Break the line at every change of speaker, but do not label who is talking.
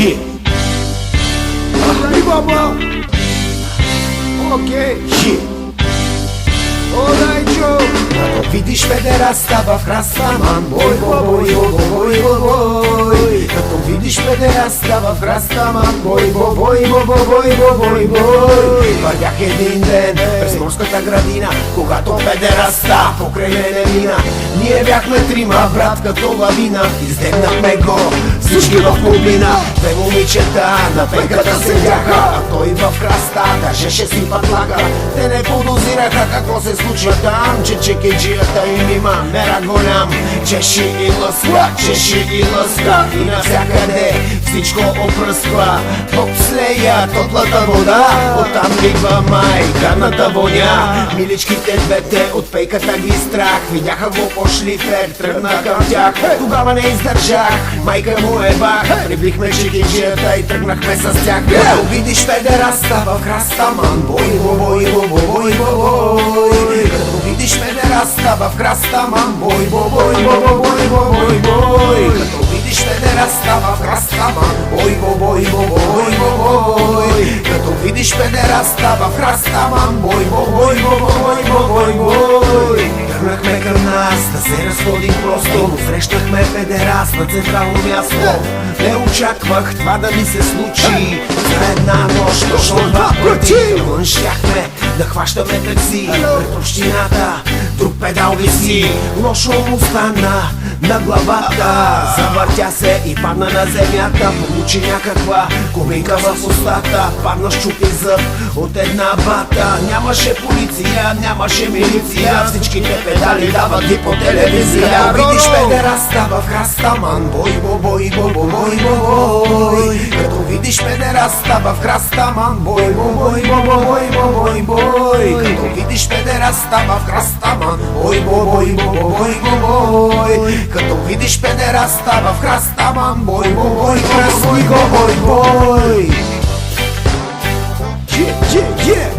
Yeah.
Baba. Okej.
Yeah.
Olej Joe.
Като видиш педераста в храста, ман, бой, бой, бой, бой, бой, бой. Като видиш педераста в храста, ман, бой, бой, бой, бой, бой, бой, бой. Вървях един ден през морската градина, когато педераста покрай мене мина. Ние бяхме трима, брат, като лавина, издегнахме го всички в клубина. Две момичета на пейката седяха, а той в храста държеше си пътлага. Те не подозираха какво се случва там, че чекеджията им има мера голям. Чеши и лъска, чеши и лъска, и навсякъде всичко опръсква. Попслея топлата вода, оттам идва майканата воня. Миличките двете от пейката ги страх, видяха го по шлифер, тръгна към тях. Тогава не издържах, майка му е бах. Прибихме чекеджията и тръгнахме с тях. Като видиш педераста в храста, ман, бой, бой, бой, бой, бой, бой. Като видиш педераста в храста, ман, бой, бой, бой, бой, бой, бой, бой. Като видиш педераста в храста, ман, бой, бой, бой, бой, бой, бой. Като видиш педераста в храста, ман, бой, бой, бой, бой, бой, бой. Тръгнахме към нас да се разходим просто, но срещнахме педераст на централно място. Не очаквах това да ми се случи за една нощ, точно два пъти. Вън щяхме да хващаме такси пред общината, друг педал виси. Лошо му стана на главата, завъртя се и падна на земята. Получи някаква коминка в устата, падна щупи зъб от една бата. Нямаше полиция, нямаше милиция, всичките педали дават и по телевизия. Видиш педераста в храста, ман, бой, бой, бой, бой, бой, бой. Като видиш педераста в храста, ман, бой, бой, бой, бой, бой, бой. Като видиш педераста в храста, ман, бой, бой, бой, бой, бой. Като видиш педераста в храста, ман, бой, бой, кръсни го, бой, бой. Yeah, yeah, yeah.